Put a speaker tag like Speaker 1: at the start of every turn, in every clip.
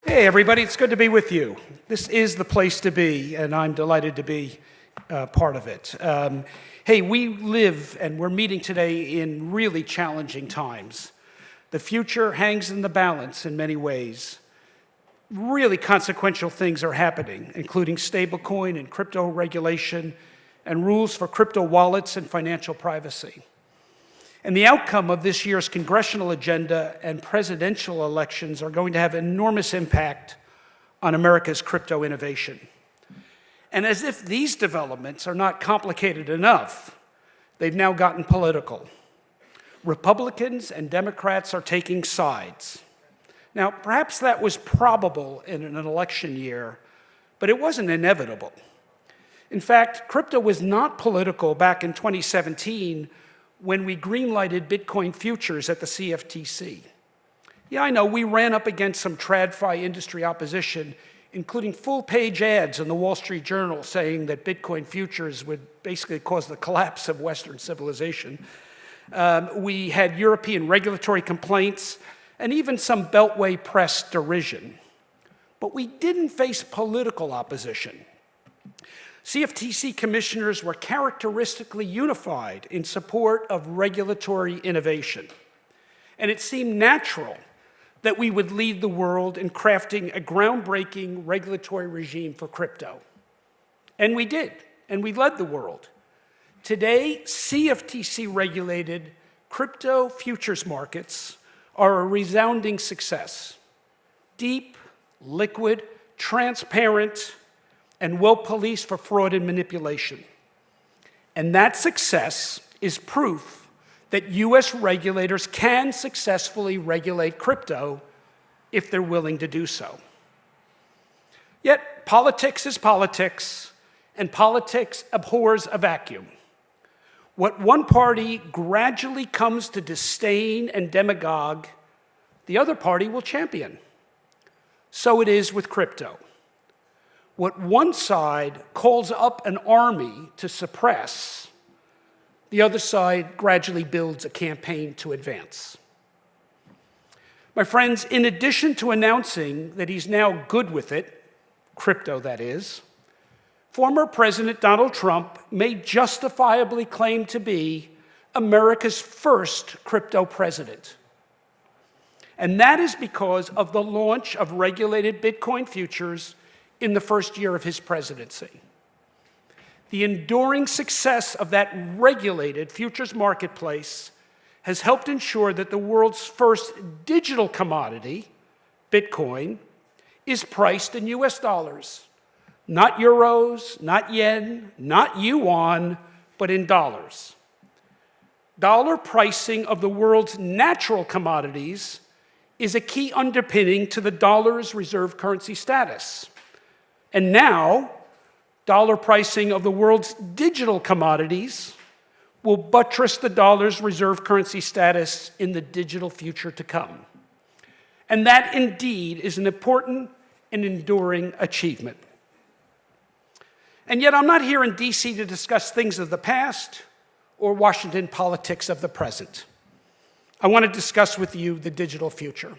Speaker 1: Hey everybody, it's good to be with you. This is the place to be, and I'm delighted to be part of it. Hey, we live and we're meeting today in really challenging times. The future hangs in the balance in many ways. Really consequential things are happening, including stablecoin and crypto regulation and rules for crypto wallets and financial privacy. And the outcome of this year's congressional agenda and presidential elections are going to have enormous impact on America's crypto innovation. And as if these developments are not complicated enough, they've now gotten political. Republicans and Democrats are taking sides. Now, perhaps that was probable in an election year, but it wasn't inevitable. In fact, crypto was not political back in 2017 when we greenlighted Bitcoin futures at the CFTC. Yeah, I know, we ran up against some TradFi industry opposition, including full-page ads in the Wall Street Journal saying that Bitcoin futures would basically cause the collapse of Western civilization. We had European regulatory complaints and even some Beltway press derision. But we didn't face political opposition. CFTC commissioners were characteristically unified in support of regulatory innovation. And it seemed natural that we would lead the world in crafting a groundbreaking regulatory regime for crypto. And we did, and we led the world. Today, CFTC-regulated crypto futures markets are a resounding success. Deep, liquid, transparent, and well-policed for fraud and manipulation. And that success is proof that US regulators can successfully regulate crypto if they're willing to do so. Yet, politics is politics, and politics abhors a vacuum. What one party gradually comes to disdain and demagogue, the other party will champion. So it is with crypto. What one side calls up an army to suppress, the other side gradually builds a campaign to advance. My friends, in addition to announcing that he's now good with it, crypto that is, former President Donald Trump may justifiably claim to be America's first crypto president. And that is because of the launch of regulated Bitcoin futures in the first year of his presidency. The enduring success of that regulated futures marketplace has helped ensure that the world's first digital commodity, Bitcoin, is priced in US dollars. Not euros, not yen, not yuan, but in dollars. Dollar pricing of the world's natural commodities is a key underpinning to the dollar's reserve currency status. And now, dollar pricing of the world's digital commodities will buttress the dollar's reserve currency status in the digital future to come. And that indeed is an important and enduring achievement. And yet I'm not here in DC to discuss things of the past or Washington politics of the present. I want to discuss with you the digital future.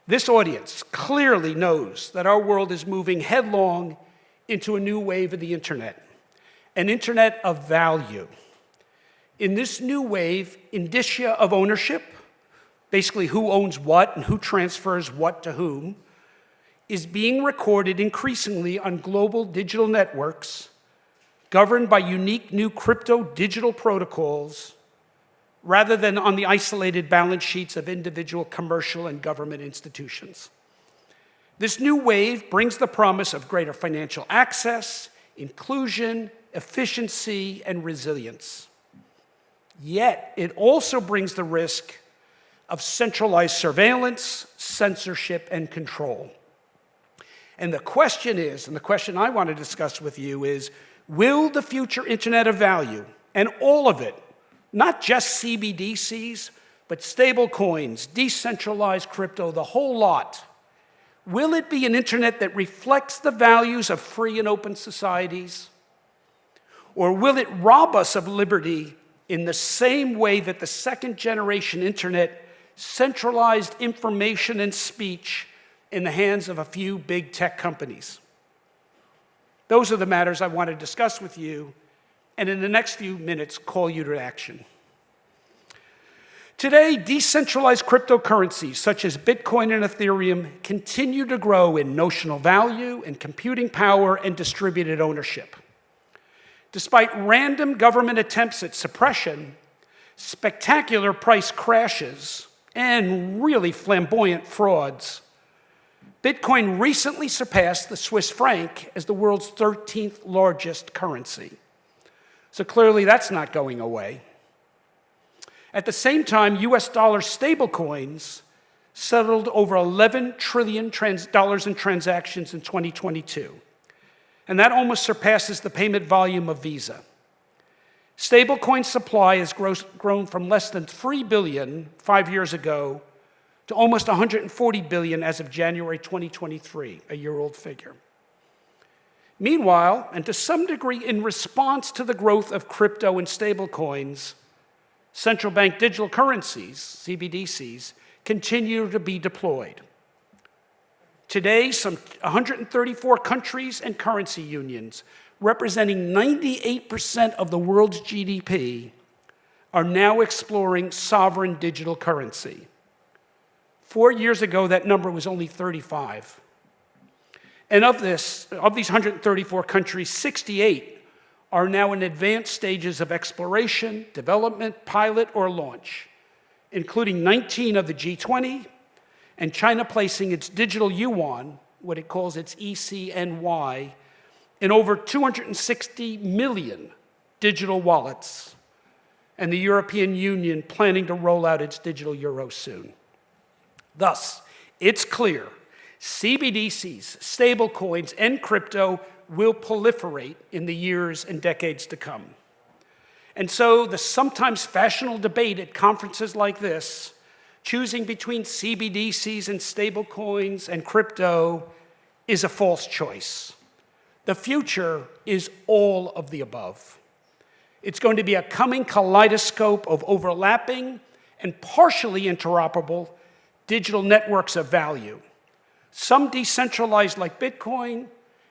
Speaker 1: This audience clearly knows that our world is moving headlong into a new wave of the internet, an internet of value. In this new wave, indicia of ownership, basically who owns what and who transfers what to whom, is being recorded increasingly on global digital networks governed by unique new crypto digital protocols rather than on the isolated balance sheets of individual commercial and government institutions. This new wave brings the promise of greater financial access, inclusion, efficiency, and resilience. Yet, it also brings the risk of centralized surveillance, censorship, and control. And the question is, and the question I want to discuss with you is, will the future internet of value, and all of it, not just CBDCs, but stable coins, decentralized crypto, the whole lot, will it be an internet that reflects the values of free and open societies? Or will it rob us of liberty in the same way that the second generation internet centralized information and speech in the hands of a few big tech companies. Those are the matters I want to discuss with you, and in the next few minutes, call you to action. Today, decentralized cryptocurrencies such as Bitcoin and Ethereum continue to grow in notional value and computing power and distributed ownership. Despite random government attempts at suppression, spectacular price crashes, and really flamboyant frauds, Bitcoin recently surpassed the Swiss franc as the world's 13th largest currency. So clearly that's not going away. At the same time, US dollar stablecoins settled over $11 trillion in transactions in 2022. And that almost surpasses the payment volume of Visa. Stablecoin supply has grown from less than 3 billion 5 years ago to almost 140 billion as of January 2023, a year-old figure. Meanwhile, and to some degree in response to the growth of crypto and stablecoins, central bank digital currencies, CBDCs, continue to be deployed. Today, some 134 countries and currency unions, representing 98% of the world's GDP, are now exploring sovereign digital currency. 4 years ago, that number was only 35. And of these 134 countries, 68 are now in advanced stages of exploration, development, pilot, or launch, including 19 of the G20, and China placing its digital yuan, what it calls its ECNY, in over 260 million digital wallets, and the European Union planning to roll out its digital euro soon. Thus, it's clear CBDCs, stablecoins, and crypto will proliferate in the years and decades to come. And so the sometimes fashionable debate at conferences like this, choosing between CBDCs and stablecoins and crypto, is a false choice. The future is all of the above. It's going to be a coming kaleidoscope of overlapping and partially interoperable digital networks of value, some decentralized like Bitcoin,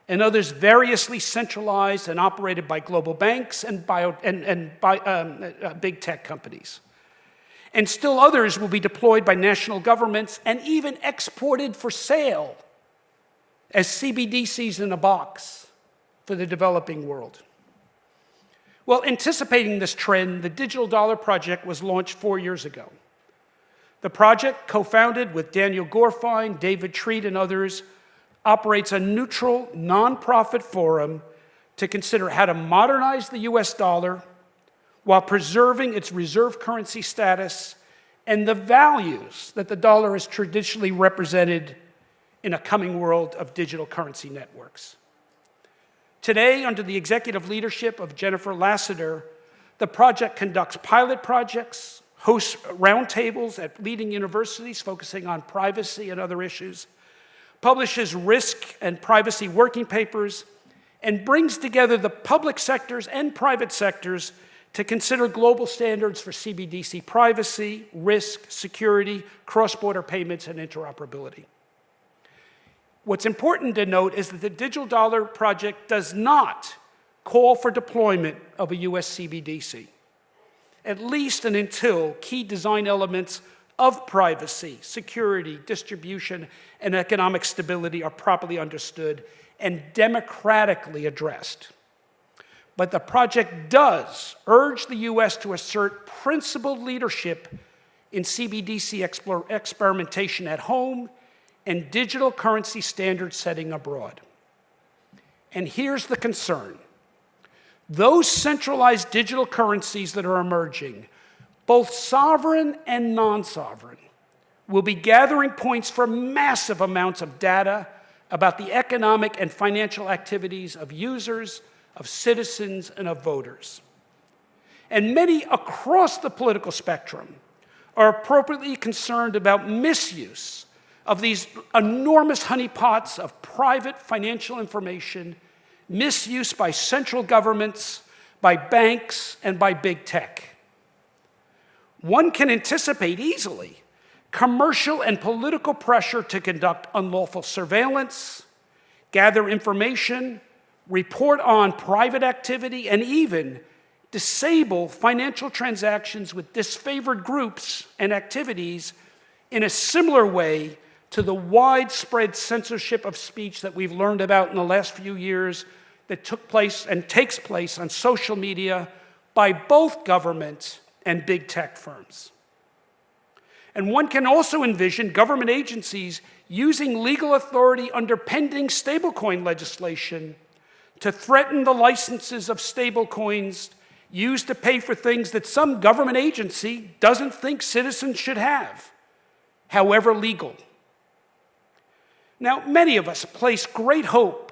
Speaker 1: and others variously centralized and operated by global banks and big tech companies. And still others will be deployed by national governments and even exported for sale as CBDCs in a box for the developing world. Well, anticipating this trend, the Digital Dollar Project was launched 4 years ago. The project, co-founded with Daniel Gorfine, David Treat, and others, operates a neutral, nonprofit forum to consider how to modernize the US dollar while preserving its reserve currency status and the values that the dollar has traditionally represented in a coming world of digital currency networks. Today, under the executive leadership of Jennifer Lassiter, the project conducts pilot projects, hosts roundtables at leading universities focusing on privacy and other issues, publishes risk and privacy working papers, and brings together the public sectors and private sectors to consider global standards for CBDC privacy, risk, security, cross-border payments, and interoperability. What's important to note is that the Digital Dollar Project does not call for deployment of a US CBDC, at least and until key design elements of privacy, security, distribution, and economic stability are properly understood and democratically addressed. But the project does urge the US to assert principled leadership in CBDC experimentation at home and digital currency standard setting abroad. And here's the concern. Those centralized digital currencies that are emerging, both sovereign and non-sovereign, will be gathering points for massive amounts of data about the economic and financial activities of users, of citizens, and of voters. And many across the political spectrum are appropriately concerned about misuse of these enormous honeypots of private financial information, misuse by central governments, by banks, and by big tech. One can anticipate easily commercial and political pressure to conduct unlawful surveillance, gather information, report on private activity, and even disable financial transactions with disfavored groups and activities in a similar way to the widespread censorship of speech that we've learned about in the last few years that took place and takes place on social media by both government and big tech firms. And one can also envision government agencies using legal authority under pending stablecoin legislation to threaten the licenses of stablecoins used to pay for things that some government agency doesn't think citizens should have, however legal. Now, many of us place great hope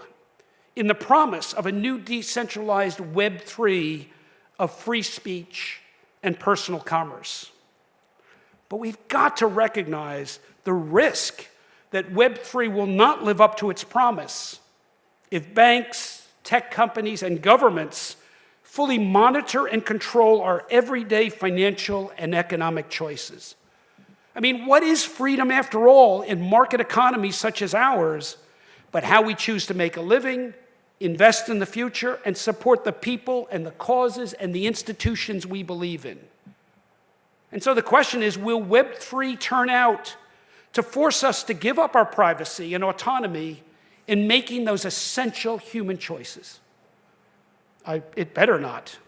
Speaker 1: in the promise of a new decentralized Web3 of free speech and personal commerce. But we've got to recognize the risk that Web3 will not live up to its promise if banks, tech companies, and governments fully monitor and control our everyday financial and economic choices. I mean, what is freedom after all in market economies such as ours, but how we choose to make a living, invest in the future, and support the people and the causes and the institutions we believe in? And so the question is, will Web3 turn out to force us to give up our privacy and autonomy in making those essential human choices? It better not.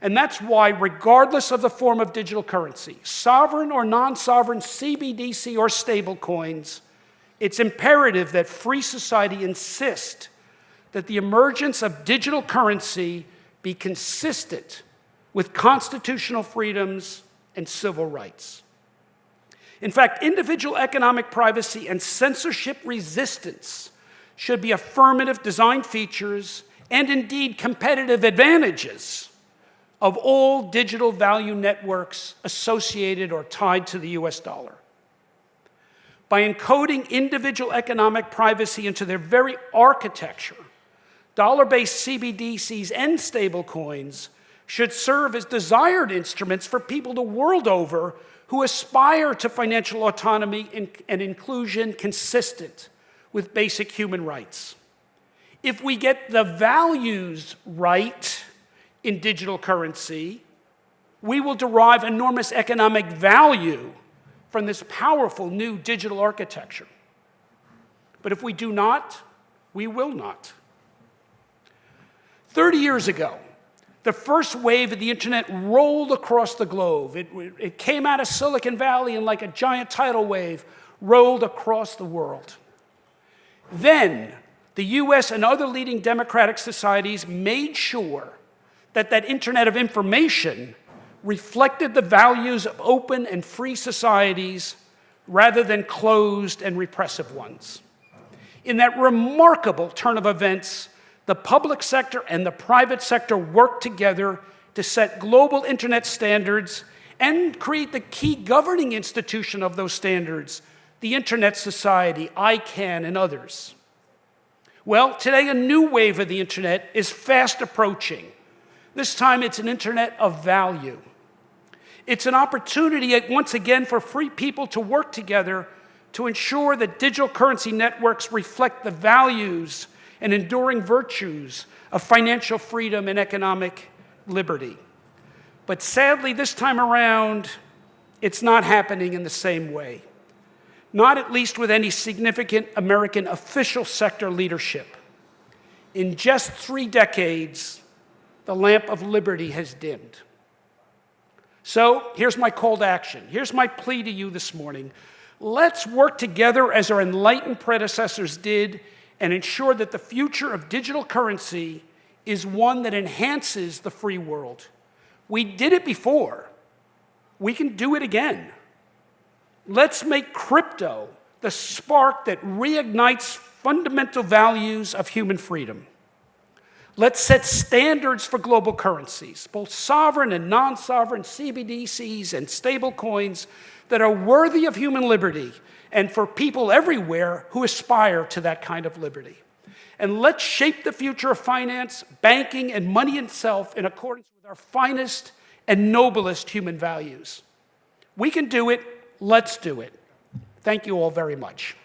Speaker 1: And that's why, regardless of the form of digital currency, sovereign or non-sovereign, CBDC or stablecoins, it's imperative that free society insist that the emergence of digital currency be consistent with constitutional freedoms and civil rights. In fact, individual economic privacy and censorship resistance should be affirmative design features and indeed competitive advantages of all digital value networks associated or tied to the US dollar. By encoding individual economic privacy into their very architecture, dollar-based CBDCs and stablecoins should serve as desired instruments for people the world over who aspire to financial autonomy and inclusion consistent with basic human rights. If we get the values right in digital currency, we will derive enormous economic value from this powerful new digital architecture. But if we do not, we will not. 30 years ago, the first wave of the internet rolled across the globe. It came out of Silicon Valley and like a giant tidal wave, rolled across the world. Then, the US and other leading democratic societies made sure that that internet of information reflected the values of open and free societies rather than closed and repressive ones. In that remarkable turn of events, the public sector and the private sector worked together to set global internet standards and create the key governing institution of those standards, the Internet Society, ICANN, and others. Well, today a new wave of the internet is fast approaching. This time it's an internet of value. It's an opportunity, once again, for free people to work together to ensure that digital currency networks reflect the values and enduring virtues of financial freedom and economic liberty. But sadly, this time around, it's not happening in the same way. Not at least with any significant American official sector leadership. In just 3 decades, the lamp of liberty has dimmed. So here's my call to action. Here's my plea to you this morning. Let's work together as our enlightened predecessors did and ensure that the future of digital currency is one that enhances the free world. We did it before. We can do it again. Let's make crypto the spark that reignites fundamental values of human freedom. Let's set standards for global currencies, both sovereign and non-sovereign CBDCs and stablecoins that are worthy of human liberty and for people everywhere who aspire to that kind of liberty. And let's shape the future of finance, banking, and money itself in accordance with our finest and noblest human values. We can do it, Let's do it. Thank you all very much.